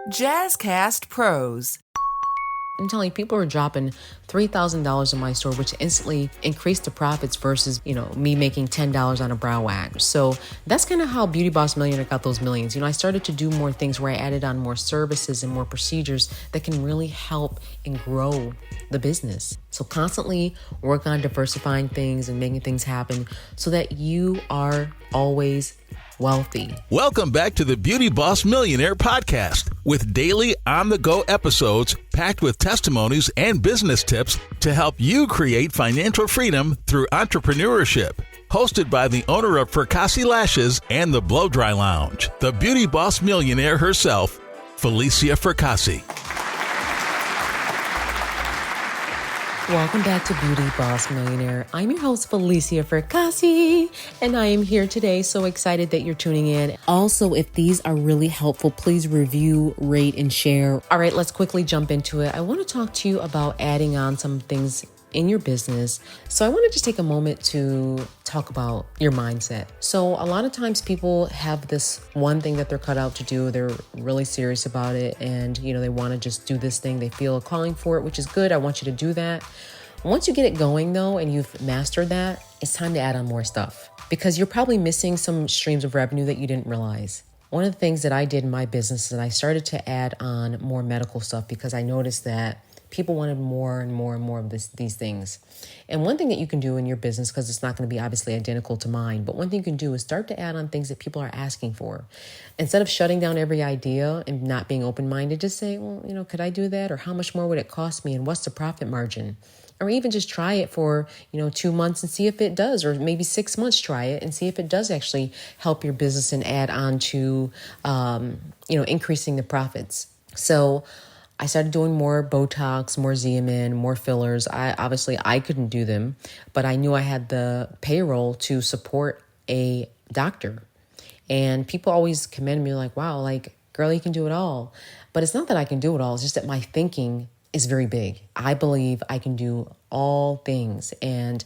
Jazzcast Pros. I'm telling you, people are dropping $3,000 in my store, which instantly increased the profits versus, me making $10 on a brow wax. So that's kind of how Beauty Boss Millionaire got those millions. I started to do more things where I added on more services and more procedures that can really help and grow the business. So constantly work on diversifying things and making things happen so that you are always wealthy. Welcome back to the Beauty Boss Millionaire podcast with daily on-the-go episodes packed with testimonies and business tips to help you create financial freedom through entrepreneurship. Hosted by the owner of Fracassi Lashes and the Blow Dry Lounge, the Beauty Boss Millionaire herself, Felicia Fracassi. Welcome back to Beauty Boss Millionaire. I'm your host, Felicia Fracassi, and I am here today. So excited that you're tuning in. Also, if these are really helpful, please review, rate, and share. All right, let's quickly jump into it. I want to talk to you about adding on some things in your business. So I want to just take a moment to talk about your mindset. So a lot of times people have this one thing that they're cut out to do. They're really serious about it. And, they want to just do this thing. They feel a calling for it, which is good. I want you to do that. Once you get it going though, and you've mastered that, it's time to add on more stuff because you're probably missing some streams of revenue that you didn't realize. One of the things that I did in my business is that I started to add on more medical stuff because I noticed that people wanted more and more and more of these things. And one thing that you can do in your business, because it's not going to be obviously identical to mine, but one thing you can do is start to add on things that people are asking for. Instead of shutting down every idea and not being open-minded, just say, well, could I do that? Or how much more would it cost me? And what's the profit margin? Or even just try it for, 2 months and see if it does, or maybe 6 months, try it and see if it does actually help your business and add on to, increasing the profits. So I started doing more Botox, more Xeomin, more fillers. I couldn't do them, but I knew I had the payroll to support a doctor. And people always commend me like, wow, girl, you can do it all. But it's not that I can do it all. It's just that my thinking is very big. I believe I can do all things. And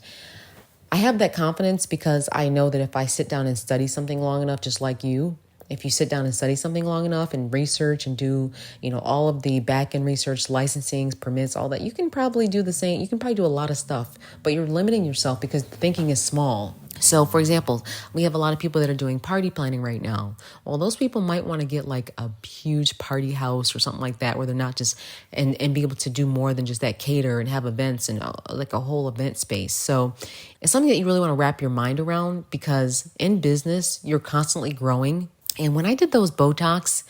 I have that confidence because I know that if I sit down and study something long enough, just like you, if you sit down and study something long enough and research and do, all of the back-end research, licensing, permits, all that, you can probably do the same. You can probably do a lot of stuff, but you're limiting yourself because thinking is small. So, for example, we have a lot of people that are doing party planning right now. Well, those people might want to get like a huge party house or something like that, where they're not just, and be able to do more than just that, cater and have events and like a whole event space. So it's something that you really want to wrap your mind around because in business, you're constantly growing. And when I did those Botox,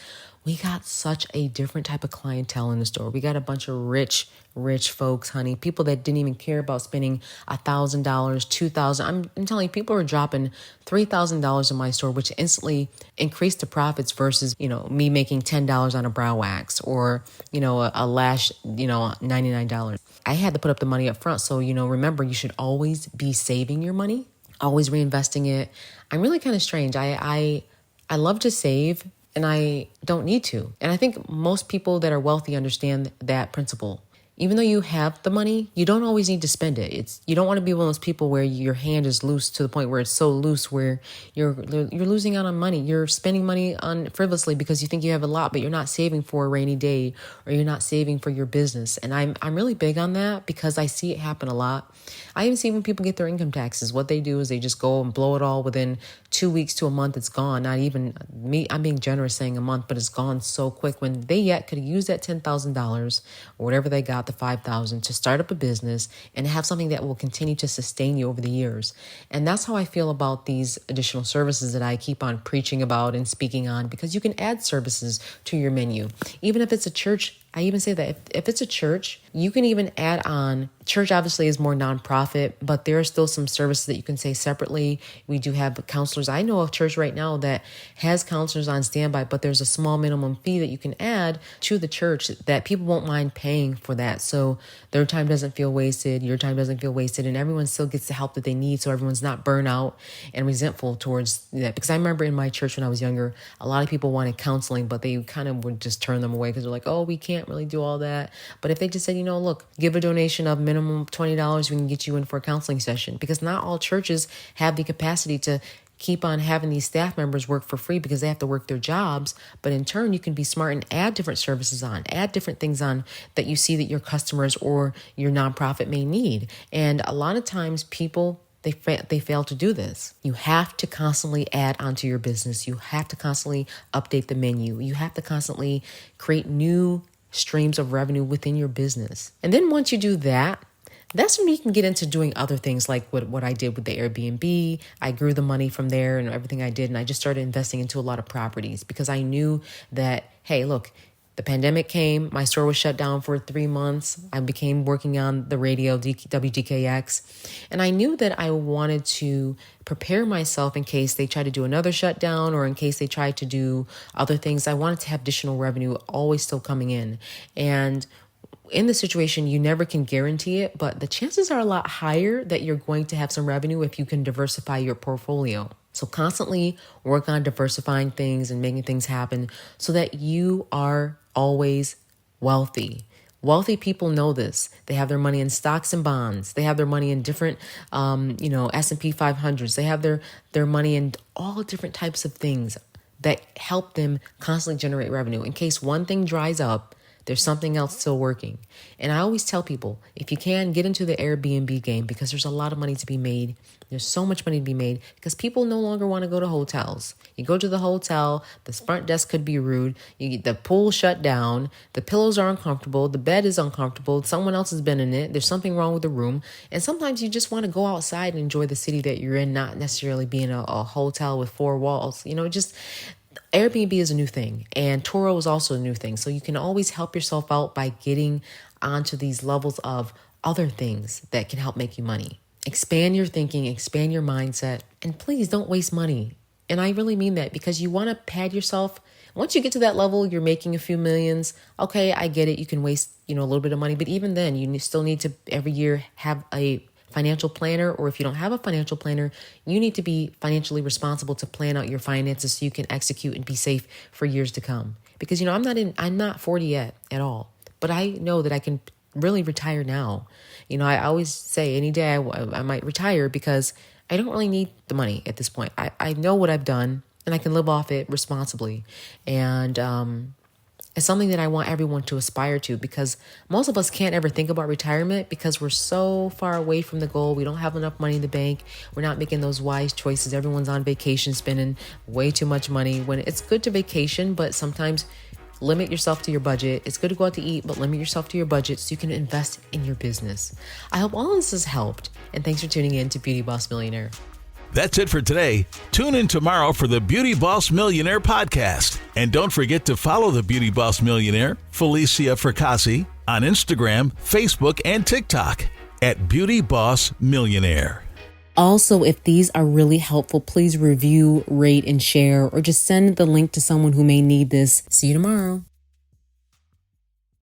we got such a different type of clientele in the store. We got a bunch of rich folks, honey, people that didn't even care about spending $1,000, $2,000. I'm telling you, people are dropping $3,000 in my store, which instantly increased the profits versus, me making $10 on a brow wax or, a lash, $99. I had to put up the money up front. So, remember, you should always be saving your money, always reinvesting it. I'm really kind of strange. I love to save and I don't need to. And I think most people that are wealthy understand that principle. Even though you have the money, you don't always need to spend it. You don't want to be one of those people where your hand is loose to the point where it's so loose where you're losing out on money. You're spending money on frivolously because you think you have a lot, but you're not saving for a rainy day or you're not saving for your business. And I'm really big on that because I see it happen a lot. I even see when people get their income taxes, what they do is they just go and blow it all within 2 weeks to a month. It's gone. Not even me. I'm being generous saying a month, but it's gone so quick when they yet could use that $10,000 or whatever they got, the $5,000 to start up a business and have something that will continue to sustain you over the years. And that's how I feel about these additional services that I keep on preaching about and speaking on, because you can add services to your menu. Even if it's a church, I even say that if it's a church, you can even add on. Church obviously is more nonprofit, but there are still some services that you can say separately. We do have counselors. I know of a church right now that has counselors on standby, but there's a small minimum fee that you can add to the church that people won't mind paying for that. So their time doesn't feel wasted, your time doesn't feel wasted, and everyone still gets the help that they need. So everyone's not burnt out and resentful towards that. Because I remember in my church when I was younger, a lot of people wanted counseling, but they kind of would just turn them away because they're like, oh, we can't really do all that. But if they just said, look, give a donation of minimum $20, we can get you in for a counseling session, because not all churches have the capacity to keep on having these staff members work for free because they have to work their jobs. But in turn, you can be smart and add different services on, add different things on that you see that your customers or your nonprofit may need. And a lot of times people, they fail to do this. You have to constantly add onto your business. You have to constantly update the menu. You have to constantly create new streams of revenue within your business. And then once you do that, that's when you can get into doing other things like what I did with the Air BNB. I grew the money from there and everything I did. And I just started investing into a lot of properties because I knew that, hey, look, the pandemic came. My store was shut down for 3 months. I became working on the radio, WDKX. And I knew that I wanted to prepare myself in case they tried to do another shutdown or in case they tried to do other things. I wanted to have additional revenue always still coming in. And in the situation, you never can guarantee it, but the chances are a lot higher that you're going to have some revenue if you can diversify your portfolio. So constantly work on diversifying things and making things happen so that you are always wealthy. Wealthy people know this. They have their money in stocks and bonds. They have their money in different, S&P 500s. They have their money in all different types of things that help them constantly generate revenue. In case one thing dries up, there's something else still working. And I always tell people, if you can, get into the Air BNB game because there's a lot of money to be made. There's so much money to be made because people no longer want to go to hotels. You go to the hotel, the front desk could be rude. You get the pool shut down. The pillows are uncomfortable. The bed is uncomfortable. Someone else has been in it. There's something wrong with the room. And sometimes you just want to go outside and enjoy the city that you're in, not necessarily be in a hotel with 4 walls. Airbnb is a new thing and Turo is also a new thing. So you can always help yourself out by getting onto these levels of other things that can help make you money. Expand your thinking, expand your mindset, and please don't waste money. And I really mean that because you want to pad yourself. Once you get to that level, you're making a few millions. Okay, I get it. You can waste, a little bit of money, but even then you still need to every year have a financial planner, or if you don't have a financial planner, you need to be financially responsible to plan out your finances so you can execute and be safe for years to come. Because, I'm not 40 yet at all, but I know that I can really retire now. I always say any day I might retire because I don't really need the money at this point. I know what I've done and I can live off it responsibly. And, it's something that I want everyone to aspire to because most of us can't ever think about retirement because we're so far away from the goal. We don't have enough money in the bank. We're not making those wise choices. Everyone's on vacation, spending way too much money when it's good to vacation, but sometimes limit yourself to your budget. It's good to go out to eat, but limit yourself to your budget so you can invest in your business. I hope all of this has helped. And thanks for tuning in to Beauty Boss Millionaire. That's it for today. Tune in tomorrow for the Beauty Boss Millionaire podcast. And don't forget to follow the Beauty Boss Millionaire, Felicia Fracassi, on Instagram, Facebook, and TikTok at Beauty Boss Millionaire. Also, if these are really helpful, please review, rate, and share, or just send the link to someone who may need this. See you tomorrow.